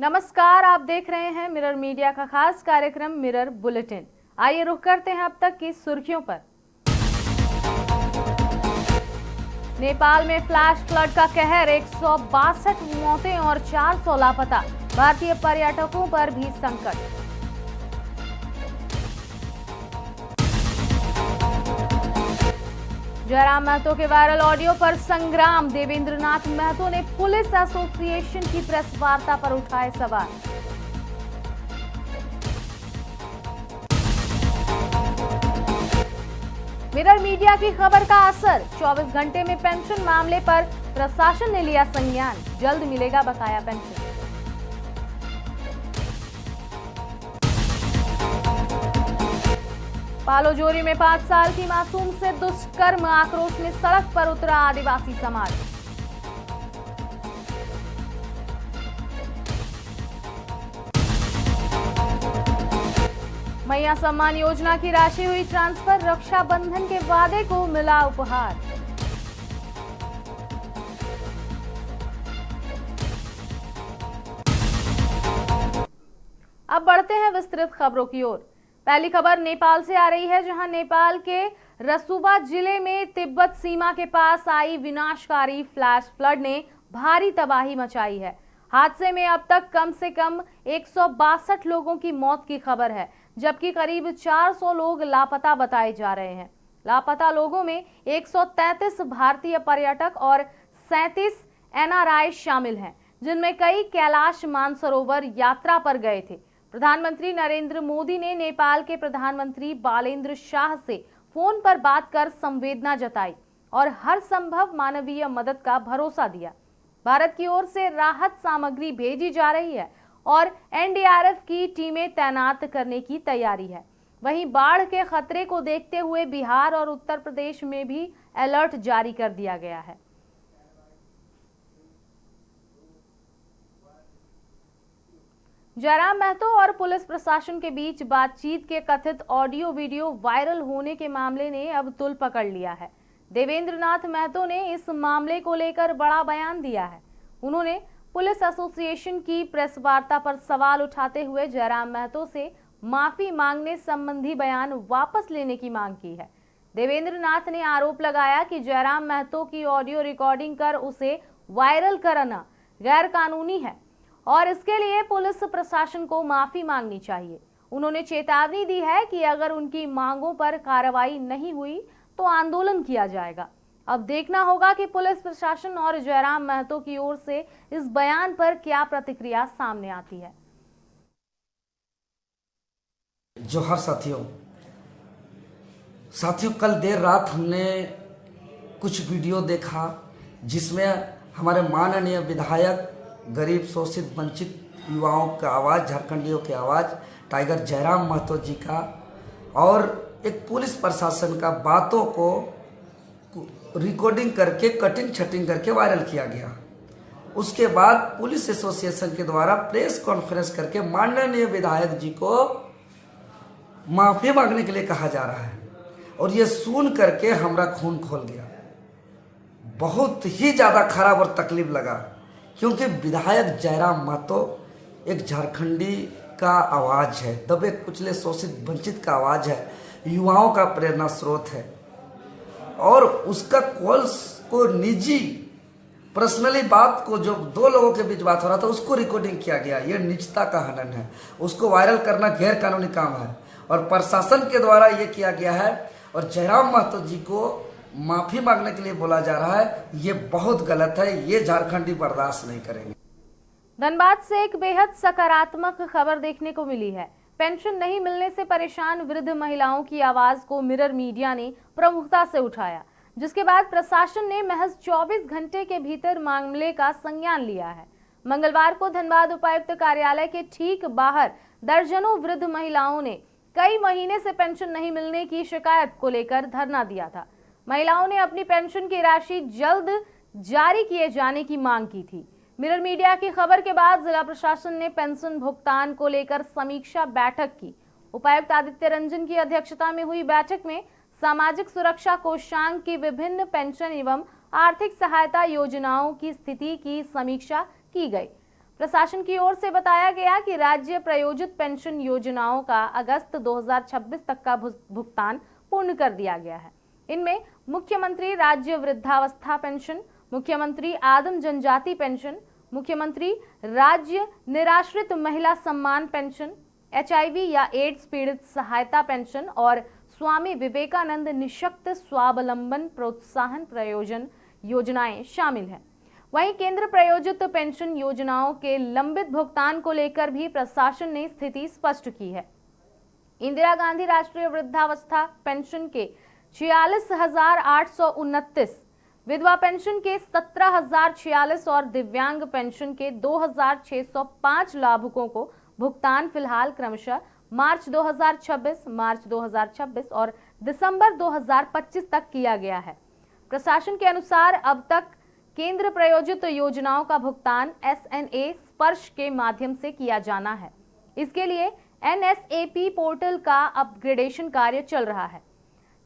नमस्कार, आप देख रहे हैं मिरर मीडिया का खास कार्यक्रम मिरर बुलेटिन। आइए रुख करते हैं अब तक की सुर्खियों पर। नेपाल में फ्लैश फ्लड का कहर, 162 मौतें और 400 लापता। भारतीय पर्यटकों पर भी संकट। जयराम महतो के वायरल ऑडियो पर संग्राम, देवेंद्र नाथ महतो ने पुलिस एसोसिएशन की प्रेस वार्ता पर उठाए सवाल। मिरर मीडिया की खबर का असर, 24 घंटे में पेंशन मामले पर प्रशासन ने लिया संज्ञान, जल्द मिलेगा बकाया पेंशन। पालोजोरी में 5 साल की मासूम से दुष्कर्म, आक्रोश में सड़क पर उतरा आदिवासी समाज। मैया सम्मान योजना की राशि हुई ट्रांसफर, रक्षाबंधन के वादे को मिला उपहार। अब बढ़ते हैं विस्तृत खबरों की ओर। पहली खबर नेपाल से आ रही है, जहां नेपाल के रसुवा जिले में तिब्बत सीमा के पास आई विनाशकारी फ्लैश फ्लड ने भारी तबाही मचाई है। हादसे में अब तक कम से कम 162 लोगों की मौत की खबर है, जबकि करीब 400 लोग लापता बताए जा रहे हैं। लापता लोगों में 133 भारतीय पर्यटक और 37 एनआरआई शामिल हैं, जिनमें कई कैलाश मानसरोवर यात्रा पर गए थे। प्रधानमंत्री नरेंद्र मोदी ने नेपाल के प्रधानमंत्री बालेंद्र शाह से फोन पर बात कर संवेदना जताई और हर संभव मानवीय मदद का भरोसा दिया। भारत की ओर से राहत सामग्री भेजी जा रही है और एनडीआरएफ की टीमें तैनात करने की तैयारी है। वहीं बाढ़ के खतरे को देखते हुए बिहार और उत्तर प्रदेश में भी अलर्ट जारी कर दिया गया है। जयराम महतो और पुलिस प्रशासन के बीच बातचीत के कथित ऑडियो वीडियो वायरल होने के मामले ने अब तूल पकड़ लिया है। देवेंद्र नाथ महतो ने इस मामले को लेकर बड़ा बयान दिया है। उन्होंने पुलिस एसोसिएशन की प्रेस वार्ता पर सवाल उठाते हुए जयराम महतो से माफी मांगने संबंधी बयान वापस लेने की मांग की है। देवेंद्र नाथ ने आरोप लगाया कि जयराम महतो की ऑडियो रिकॉर्डिंग कर उसे वायरल करना गैर कानूनी है और इसके लिए पुलिस प्रशासन को माफी मांगनी चाहिए। उन्होंने चेतावनी दी है कि अगर उनकी मांगों पर कार्रवाई नहीं हुई तो आंदोलन किया जाएगा। अब देखना होगा कि पुलिस प्रशासन और जयराम महतो की ओर से इस बयान पर क्या प्रतिक्रिया सामने आती है। जोहार साथियों, कल देर रात हमने कुछ वीडियो देखा जिसमें हमारे माननीय विधायक, गरीब शोषित वंचित युवाओं का आवाज़, झारखंडियों की आवाज़, टाइगर जयराम महतो जी का और एक पुलिस प्रशासन का बातों को रिकॉर्डिंग करके कटिंग छटिंग करके वायरल किया गया। उसके बाद पुलिस एसोसिएशन के द्वारा प्रेस कॉन्फ्रेंस करके माननीय विधायक जी को माफ़ी मांगने के लिए कहा जा रहा है और ये सुन करके हमारा खून खोल गया। बहुत ही ज़्यादा खराब और तकलीफ लगा, क्योंकि विधायक जयराम महतो एक झारखंडी का आवाज़ है, दबे कुचले शोषित वंचित का आवाज़ है, युवाओं का प्रेरणा स्रोत है और उसका कॉल्स को निजी पर्सनली बात को जो 2 लोगों के बीच बात हो रहा था उसको रिकॉर्डिंग किया गया। ये निजता का हनन है, उसको वायरल करना गैर कानूनी काम है और प्रशासन के द्वारा ये किया गया है और जयराम महतो जी को माफी मांगने के लिए बोला जा रहा है। ये बहुत गलत है, ये झारखंडी बर्दाश्त नहीं करेंगे। धनबाद से एक बेहद सकारात्मक खबर देखने को मिली है। पेंशन नहीं मिलने से परेशान वृद्ध महिलाओं की आवाज को मिरर मीडिया ने प्रमुखता से उठाया, जिसके बाद प्रशासन ने महज 24 घंटे के भीतर मामले का संज्ञान लिया है। मंगलवार को धनबाद उपायुक्त कार्यालय के ठीक बाहर दर्जनों वृद्ध महिलाओं ने कई महीने से पेंशन नहीं मिलने की शिकायत को लेकर धरना दिया था। महिलाओं ने अपनी पेंशन की राशि जल्द जारी किए जाने की मांग की थी। मिरर मीडिया की खबर के बाद जिला प्रशासन ने पेंशन भुगतान को लेकर समीक्षा बैठक की। उपायुक्त आदित्य रंजन की अध्यक्षता में हुई बैठक में सामाजिक सुरक्षा कोषांग की विभिन्न पेंशन एवं आर्थिक सहायता योजनाओं की स्थिति की समीक्षा की गई। प्रशासन की ओर से बताया गया कि राज्य प्रायोजित पेंशन योजनाओं का अगस्त 2026 तक का भुगतान पूर्ण कर दिया गया है। इनमें मुख्यमंत्री राज्य वृद्धावस्था पेंशन, मुख्यमंत्री आदिम जनजाति पेंशन, मुख्यमंत्री राज्य निराश्रित महिला सम्मान पेंशन, HIV या एड्स पीड़ित सहायता पेंशन और स्वामी विवेकानंद निःशक्त स्वावलंबन प्रोत्साहन प्रयोजन योजनाएं शामिल हैं। वहीं केंद्र प्रायोजित पेंशन योजनाओं के लंबित भुगतान को लेकर भी प्रशासन ने स्थिति स्पष्ट की है। इंदिरा गांधी राष्ट्रीय वृद्धावस्था पेंशन के 46,829, विधवा पेंशन के 17,046 और दिव्यांग पेंशन के 2,605 लाभुकों को भुगतान फिलहाल क्रमशः मार्च 2026 और दिसंबर 2025 तक किया गया है। प्रशासन के अनुसार अब तक केंद्र प्रायोजित योजनाओं का भुगतान SNA स्पर्श के माध्यम से किया जाना है। इसके लिए NSAP पोर्टल का अपग्रेडेशन कार्य चल रहा है,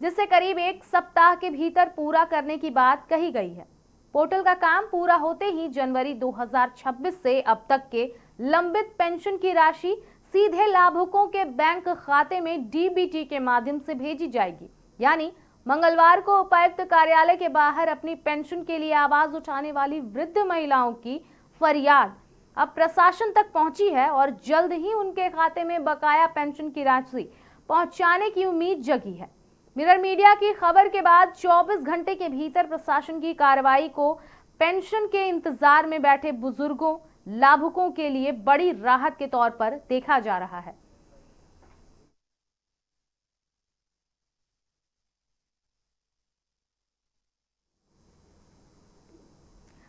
जिसे करीब 1 सप्ताह के भीतर पूरा करने की बात कही गई है। पोर्टल का काम पूरा होते ही जनवरी 2026 से अब तक के लंबित पेंशन की राशि सीधे लाभुकों के बैंक खाते में DBT के माध्यम से भेजी जाएगी। यानी मंगलवार को उपायुक्त कार्यालय के बाहर अपनी पेंशन के लिए आवाज उठाने वाली वृद्ध महिलाओं की फरियाद अब प्रशासन तक पहुंची है और जल्द ही उनके खाते में बकाया पेंशन की राशि पहुंचाने की उम्मीद जगी है। मिरर मीडिया की खबर के बाद 24 घंटे के भीतर प्रशासन की कार्रवाई को पेंशन के इंतजार में बैठे बुजुर्गों लाभुकों के लिए बड़ी राहत के तौर पर देखा जा रहा है।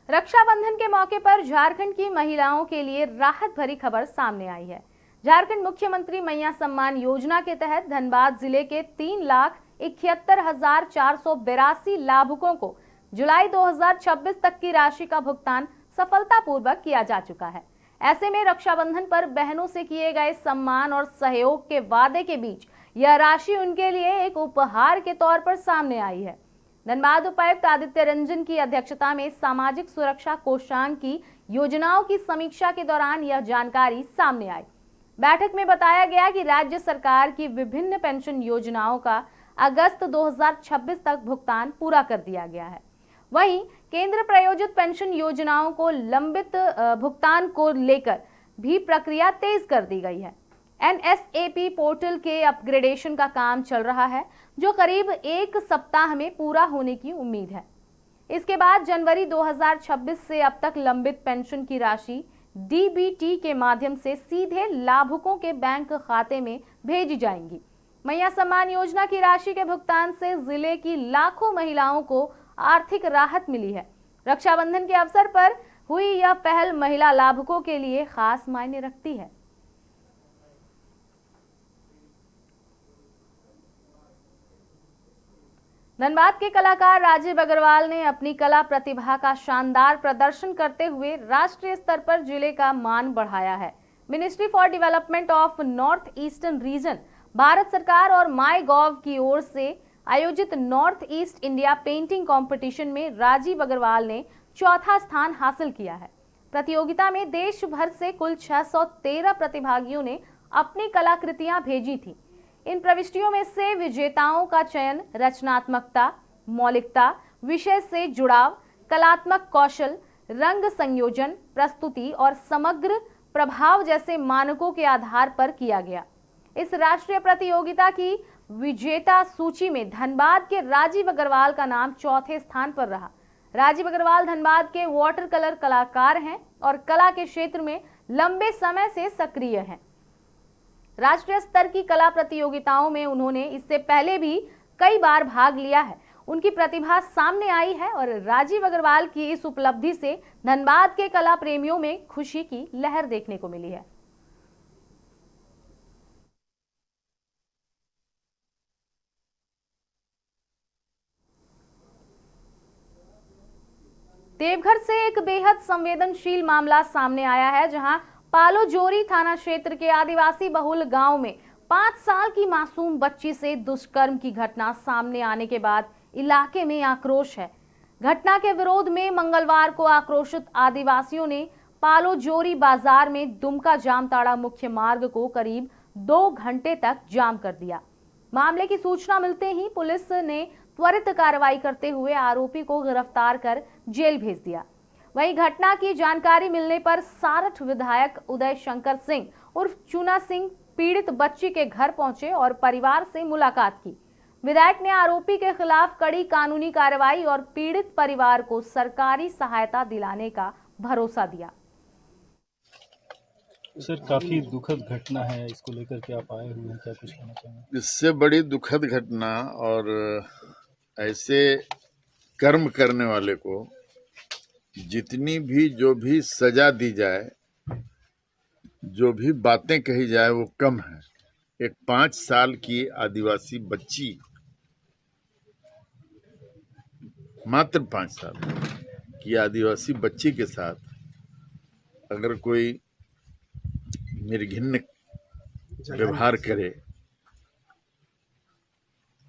रक्षाबंधन के मौके पर झारखंड की महिलाओं के लिए राहत भरी खबर सामने आई है। झारखंड मुख्यमंत्री मैया सम्मान योजना के तहत धनबाद जिले के 3,71,482 लाभुकों को जुलाई 2026 तक की राशि का भुगतान सफलतापूर्वक किया जा चुका है। ऐसे में रक्षाबंधन पर बहनों से किए गए सम्मान और सहयोग के वादे के बीच यह राशि उनके लिए एक उपहार के तौर पर सामने आई है। धनबाद उपायुक्त आदित्य रंजन की अध्यक्षता में सामाजिक सुरक्षा कोषांग की योजनाओं की समीक्षा के दौरान यह जानकारी सामने आई। बैठक में बताया गया कि राज्य सरकार की विभिन्न पेंशन योजनाओं का अगस्त 2026 तक भुगतान पूरा कर दिया गया है। वहीं केंद्र प्रायोजित पेंशन योजनाओं को लंबित भुगतान को लेकर भी प्रक्रिया तेज कर दी गई है। NSAP पोर्टल के अपग्रेडेशन का काम चल रहा है, जो करीब 1 सप्ताह में पूरा होने की उम्मीद है। इसके बाद जनवरी 2026 से अब तक लंबित पेंशन की राशि DBT के माध्यम से सीधे लाभुकों के बैंक खाते में भेजी जाएंगी। मैया सम्मान योजना की राशि के भुगतान से जिले की लाखों महिलाओं को आर्थिक राहत मिली है। रक्षाबंधन के अवसर पर हुई यह पहल महिला लाभुकों के लिए खास मायने रखती है। धनबाद के कलाकार राजीव अग्रवाल ने अपनी कला प्रतिभा का शानदार प्रदर्शन करते हुए राष्ट्रीय स्तर पर जिले का मान बढ़ाया है। Ministry for development of north eastern region, Bharat सरकार और माई गॉव की ओर से आयोजित north east India painting competition में राजीव अग्रवाल ने चौथा स्थान हासिल किया है। प्रतियोगिता में देश भर से कुल 613 प्रतिभागियों ने अपनी कलाकृतियां भेजी थी। इन प्रविष्टियों में से विजेताओं का चयन रचनात्मकता, मौलिकता, विषय से जुड़ाव, कलात्मक कौशल, रंग संयोजन, प्रस्तुति और समग्र प्रभाव जैसे मानकों के आधार पर किया गया। इस राष्ट्रीय प्रतियोगिता की विजेता सूची में धनबाद के राजीव अग्रवाल का नाम चौथे स्थान पर रहा। राजीव अग्रवाल धनबाद के वाटर कलर कलाकार हैं और कला के क्षेत्र में लंबे समय से सक्रिय हैं। राष्ट्रीय स्तर की कला प्रतियोगिताओं में उन्होंने इससे पहले भी कई बार भाग लिया है। उनकी प्रतिभा सामने आई है और राजीव अग्रवाल की इस उपलब्धि से धनबाद के कला प्रेमियों में खुशी की लहर देखने को मिली है। देवघर से एक बेहद संवेदनशील मामला सामने आया है, जहां पालोजोरी थाना क्षेत्र के आदिवासी बहुल गांव में 5 साल की मासूम बच्ची से दुष्कर्म की घटना सामने आने के बाद इलाके में आक्रोश है। घटना के विरोध में मंगलवार को आक्रोशित आदिवासियों ने पालो जोरी बाजार में दुमका जामताड़ा मुख्य मार्ग को करीब 2 घंटे तक जाम कर दिया। मामले की सूचना मिलते ही पुलिस ने त्वरित कार्रवाई करते हुए आरोपी को गिरफ्तार कर जेल भेज दिया। वहीं घटना की जानकारी मिलने पर सारठ विधायक उदय शंकर सिंह उर्फ चूना सिंह पीड़ित बच्ची के घर पहुंचे और परिवार से मुलाकात की। विधायक ने आरोपी के खिलाफ कड़ी कानूनी कार्रवाई और पीड़ित परिवार को सरकारी सहायता दिलाने का भरोसा दिया। सर, काफी दुखद घटना है, इसको लेकर के आप आए हुए हैं, क्या कुछ कहना चाहेंगे? इससे बड़ी दुखद घटना और ऐसे कर्म करने वाले को जितनी भी जो भी सजा दी जाए, जो भी बातें कही जाए वो कम है। एक 5 साल की आदिवासी बच्ची, मात्र 5 साल की आदिवासी बच्ची के साथ अगर कोई निर्घिन्न व्यवहार करे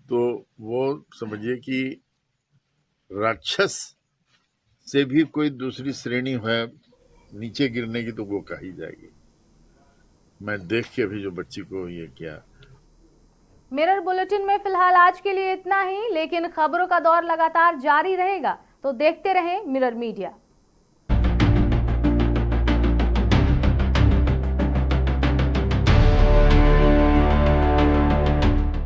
तो वो समझिए कि राक्षस से भी कोई दूसरी श्रेणी है नीचे गिरने की, तो वो कही जाएगी। मैं देख के अभी जो बच्ची को ये किया। मिरर बुलेटिन में फिलहाल आज के लिए इतना ही, लेकिन खबरों का दौर लगातार जारी रहेगा, तो देखते रहें मिरर मीडिया।